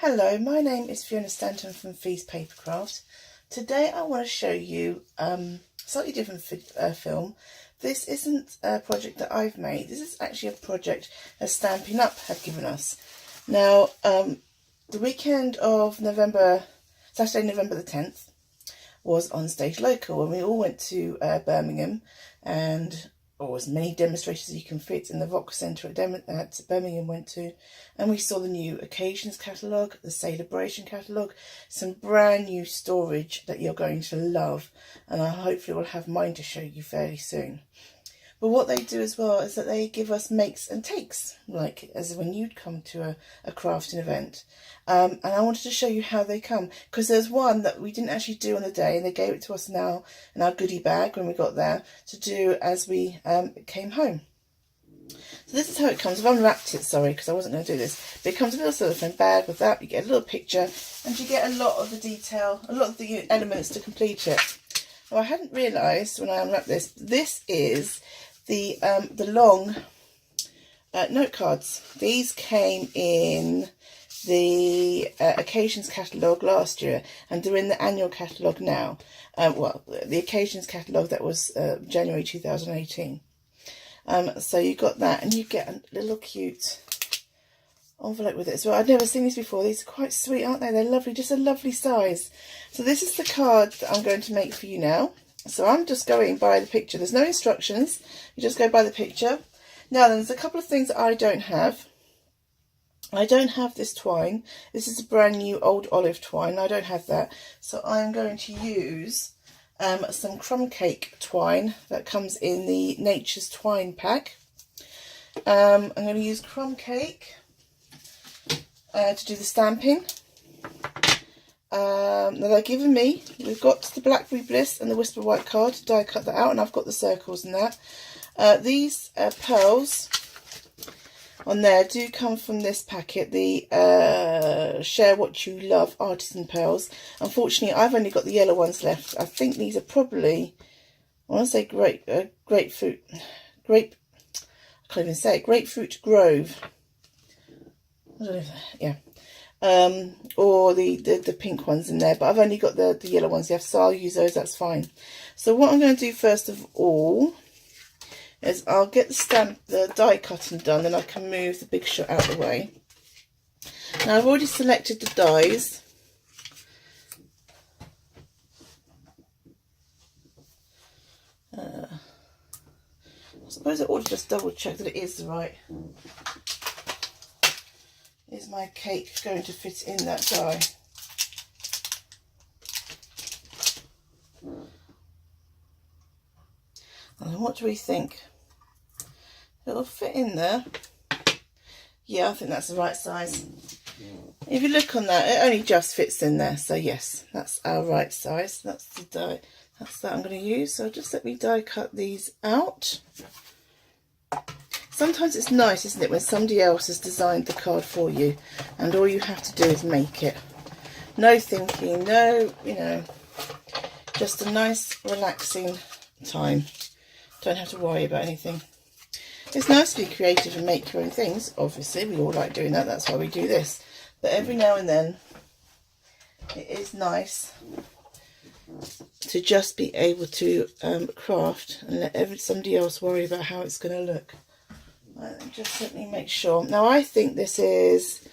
Hello, my name is Fiona Stanton from Fee's Papercraft. Today I want to show you a slightly different film. This isn't a project that I've made. This is actually a project that Stampin Up have given us. Now, the weekend of Saturday, November the 10th, was Onstage local, and we all went to Birmingham, and as many demonstrations as you can fit in the Vox Centre at Birmingham went to, and we saw the new Occasions catalogue, the Sale-A-Bration catalogue, some brand new storage that you're going to love, and I hopefully will have mine to show you fairly soon. But what they do as well is that they give us makes and takes, like as when you'd come to a crafting event. And I wanted to show you how they come, because there's one that we didn't actually do on the day, and they gave it to us now in our goodie bag when we got there to do as we came home. So this is how it comes. I've unwrapped it, sorry, because I wasn't going to do this. But it comes in a little cellophane bag with that. You get a little picture, and you get a lot of the detail, a lot of the elements to complete it. Now, I hadn't realised when I unwrapped this, this is the long note cards. These came in the Occasions catalogue last year, and they're in the annual catalogue now. Well, the Occasions catalogue that was January 2018. So you got that, and you get a little cute envelope with it as well. I've never seen these before. These are quite sweet, aren't they? They're lovely, just a lovely size. So this is the card that I'm going to make for you now. So I'm just going by the picture. There's no instructions. You just go by the picture. Now then, there's a couple of things that I don't have. I don't have this twine. This is a brand new old olive twine. I don't have that. So I'm going to use some crumb cake twine that comes in the Nature's Twine pack. I'm going to use crumb cake to do the stamping. That they're giving me. We've got the Blackberry Bliss and the Whisper White card to die cut that out, and I've got the circles and that. These pearls on there do come from this packet, the Share What You Love Artisan Pearls. Unfortunately, I've only got the yellow ones left. I think these are probably, I want to say grapefruit Grove. I don't know, yeah. Or the pink ones in there, but I've only got the yellow ones left, so I'll use those, that's fine. So what I'm going to do first of all is I'll get the die cutting done, then I can move the big shot out of the way. Now I've already selected the dies. I suppose I ought to just double check that it is the right. Is my cake going to fit in that die? And what do we think? It'll fit in there. Yeah, I think that's the right size. If you look on that, it only just fits in there. So yes, that's our right size. That's the die. That's that I'm going to use. So just let me die cut these out. Sometimes it's nice, isn't it, when somebody else has designed the card for you and all you have to do is make it. No thinking, no, just a nice relaxing time. Don't have to worry about anything. It's nice to be creative and make your own things. Obviously, we all like doing that. That's why we do this. But every now and then, it is nice to just be able to craft and let somebody else worry about how it's going to look. Just let me make sure. Now I think this is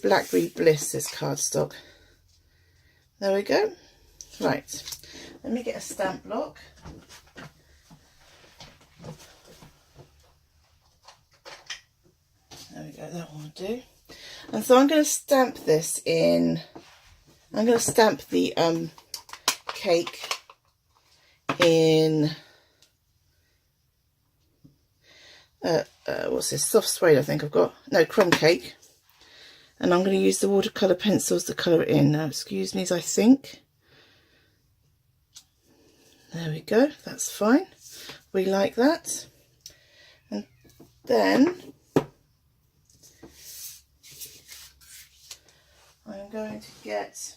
Blackberry Bliss, this cardstock. There we go. Right, let me get a stamp block. There we go, that one will do. And so I'm going to stamp this in. I'm going to stamp the cake in what's this, soft suede I think I've got, no, crumb cake, and I'm going to use the watercolour pencils to colour it in. Now excuse me as I think. There we go, that's fine, we like that. And then I'm going to get,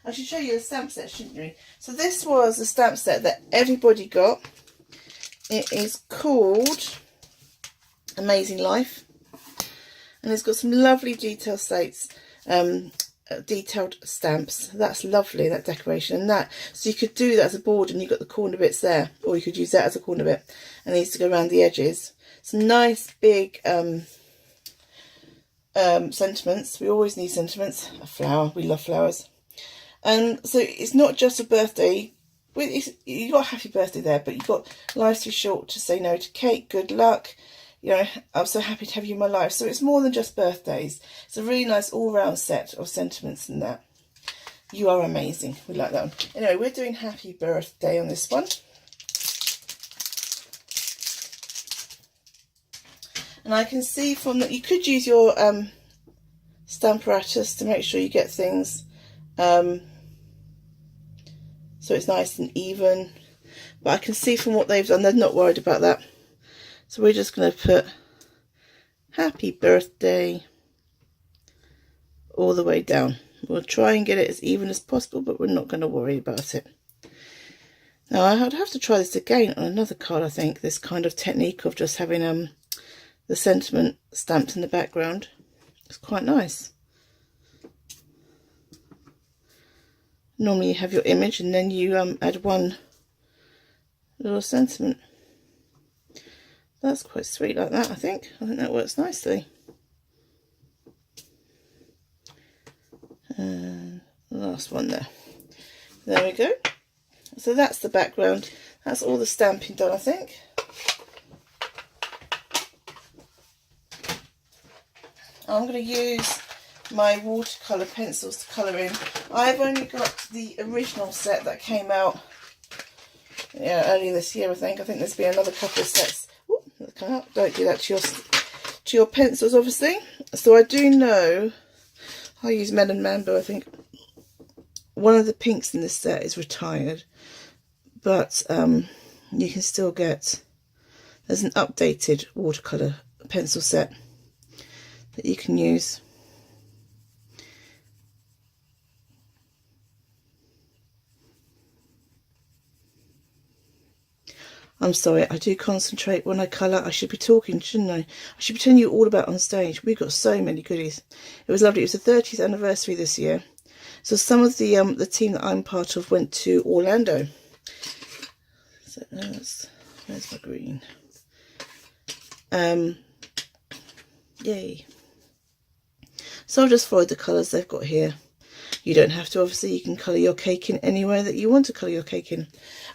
I should show you the stamp set, shouldn't we? So this was the stamp set that everybody got. It is called Amazing Life, and it's got some lovely detail slates detailed stamps. That's lovely, that decoration. And that, so you could do that as a board and you've got the corner bits there, or you could use that as a corner bit and these to go around the edges. Some nice big sentiments. We always need sentiments. A flower, we love flowers. And so it's not just a birthday. You got a happy birthday there, but you've got life's too short to say no to cake, good luck, you know, I'm so happy to have you in my life. So it's more than just birthdays. It's a really nice all-round set of sentiments in that. You are amazing. We like that one. Anyway, we're doing happy birthday on this one. And I can see from that you could use your stamp apparatus to make sure you get things so it's nice and even. But I can see from what they've done, they're not worried about that. So we're just going to put happy birthday all the way down. We'll try and get it as even as possible, but we're not going to worry about it. Now I'd have to try this again on another card, I think, this kind of technique of just having the sentiment stamped in the background. It's quite nice. Normally you have your image and then you add one little sentiment. That's quite sweet like that, I think. I think that works nicely. And the last one there. There we go. So that's the background. That's all the stamping done, I think. I'm going to use my watercolour pencils to colour in. I've only got the original set that came out earlier this year, I think. I think there's been another couple of sets. Ooh, that's come out. Don't do that to your pencils, obviously. So I do know, I use Melon Mambo, I think. One of the pinks in this set is retired, but you can still get, there's an updated watercolour pencil set that you can use. I'm sorry, I do concentrate when I colour. I should be talking, shouldn't I? I should be telling you all about Onstage. We've got so many goodies. It was lovely. It was the 30th anniversary this year. So some of the team that I'm part of went to Orlando. So where's my green? Yay. So I've just followed the colours they've got here. You don't have to, obviously. You can colour your cake in anywhere that you want to colour your cake in.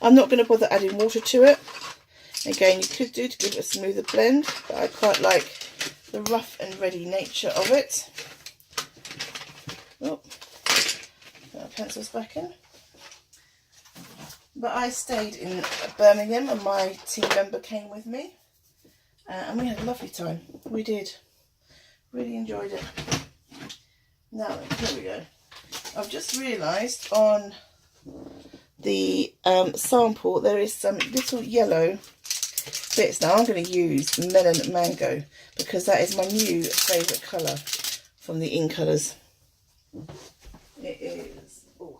I'm not going to bother adding water to it. Again, you could do to give it a smoother blend, but I quite like the rough and ready nature of it. Oh, put our pencils back in. But I stayed in Birmingham and my team member came with me. And we had a lovely time. We did. Really enjoyed it. Now, here we go. I've just realised on the sample there is some little yellow bits. Now I'm going to use Melon Mango because that is my new favourite colour from the In Colours. It is... Oh.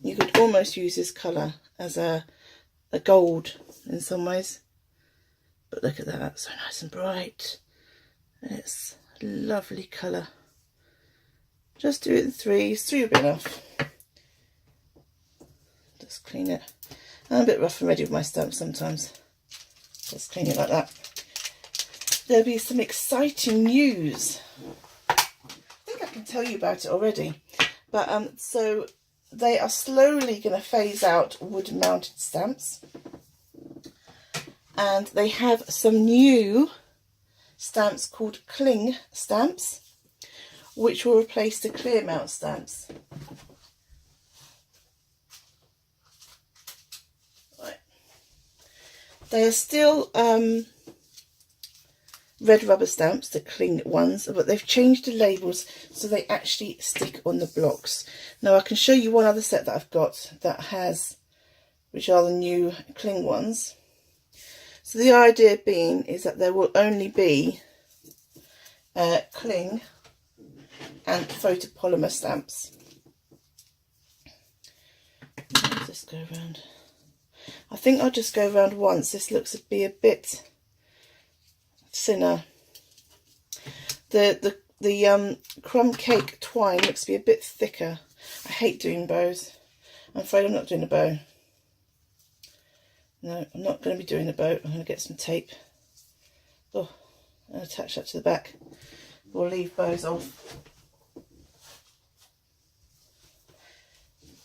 You could almost use this colour as a gold in some ways. But look at that, so nice and bright. It's a lovely colour. Just do it in threes. Three will be enough. Just clean it. I'm a bit rough and ready with my stamps sometimes. Just clean it like that. There'll be some exciting news. I think I can tell you about it already. But so they are slowly going to phase out wood-mounted stamps. And they have some new stamps called cling stamps, which will replace the clear mount stamps. Right. They are still red rubber stamps, the cling ones, but they've changed the labels so they actually stick on the blocks. Now I can show you one other set that I've got that has, which are the new cling ones. So the idea being is that there will only be cling and photopolymer stamps. I'll just go around. I think I'll just go around once. This looks to be a bit thinner. The crumb cake twine looks to be a bit thicker. I hate doing bows. I'm afraid I'm not doing a bow. No, I'm not going to be doing a bow. I'm going to get some tape. Oh, and attach that to the back. We'll leave bows off.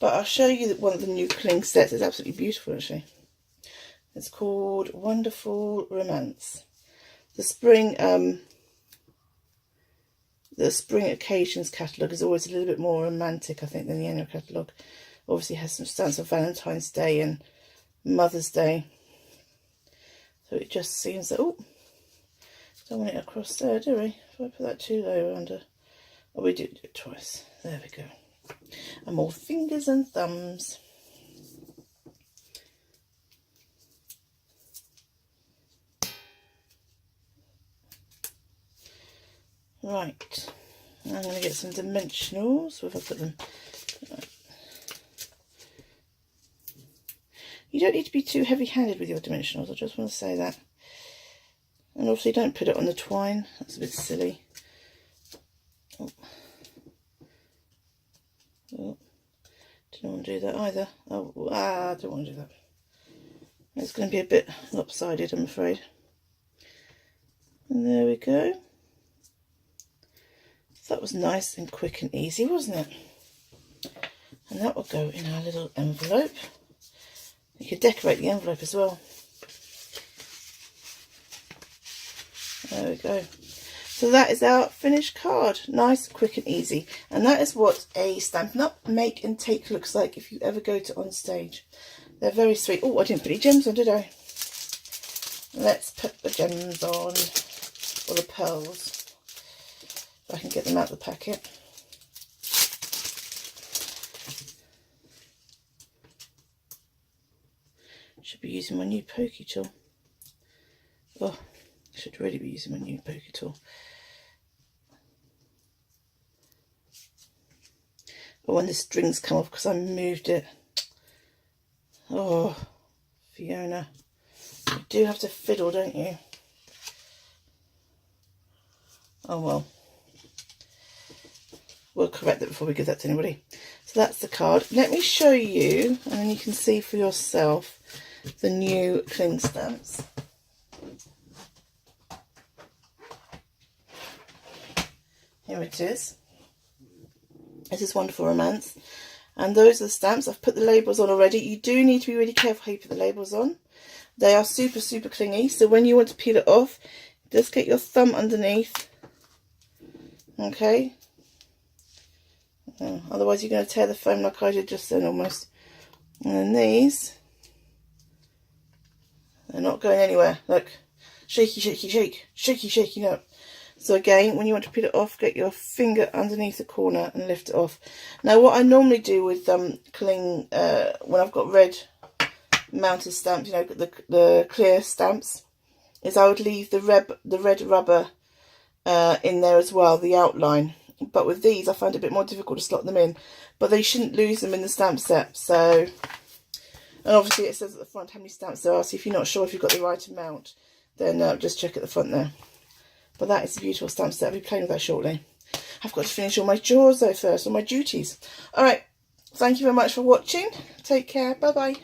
But I'll show you one of the new cling sets. It's absolutely beautiful, actually. It's called Wonderful Romance. The spring Occasions catalogue is always a little bit more romantic, I think, than the annual catalogue. Obviously has some stamps of Valentine's Day and Mother's Day. So it just seems that, oh, don't want it across there, do we? If I put that too low under, oh, we do it twice. There we go. And more fingers and thumbs. Right, I'm going to get some dimensionals. Where have I put them? Right. You don't need to be too heavy-handed with your dimensionals, I just want to say that. And obviously don't put it on the twine, that's a bit silly. Oh. Oh. Didn't want to do that either. Oh, I don't want to do that. It's going to be a bit lopsided, I'm afraid. And there we go. That was nice and quick and easy, wasn't it? And that will go in our little envelope. You could decorate the envelope as well. There we go. So that is our finished card. Nice, quick and easy. And that is what a Stampin' Up make and take looks like if you ever go to Onstage. They're very sweet. Oh, I didn't put any gems on, did I? Let's put the gems on, or the pearls. I can get them out of the packet. Should be using my new pokey tool. Oh, I should really be using my new pokey tool. But when the strings come off because I moved it. Oh, Fiona. You do have to fiddle, don't you? Oh well. We'll correct that before we give that to anybody. So that's the card. Let me show you, and then you can see for yourself the new cling stamps. Here it is. This is Wonderful Romance. And those are the stamps. I've put the labels on already. You do need to be really careful how you put the labels on. They are super, super clingy. So when you want to peel it off, just get your thumb underneath. Okay. Otherwise you're going to tear the foam like I did just then almost. And then these, they're not going anywhere. Look, shaky, shaky, shake, shaky, shaky, no. So again, when you want to peel it off, get your finger underneath the corner and lift it off. Now what I normally do with cling, when I've got red mounted stamps, you know, the clear stamps, is I would leave the red rubber in there as well, the outline. But with these, I find it a bit more difficult to slot them in. But they shouldn't lose them in the stamp set. So, and obviously it says at the front how many stamps there are. So if you're not sure if you've got the right amount, then just check at the front there. But that is a beautiful stamp set. I'll be playing with that shortly. I've got to finish all my chores though first, all my duties. Alright, thank you very much for watching. Take care. Bye-bye.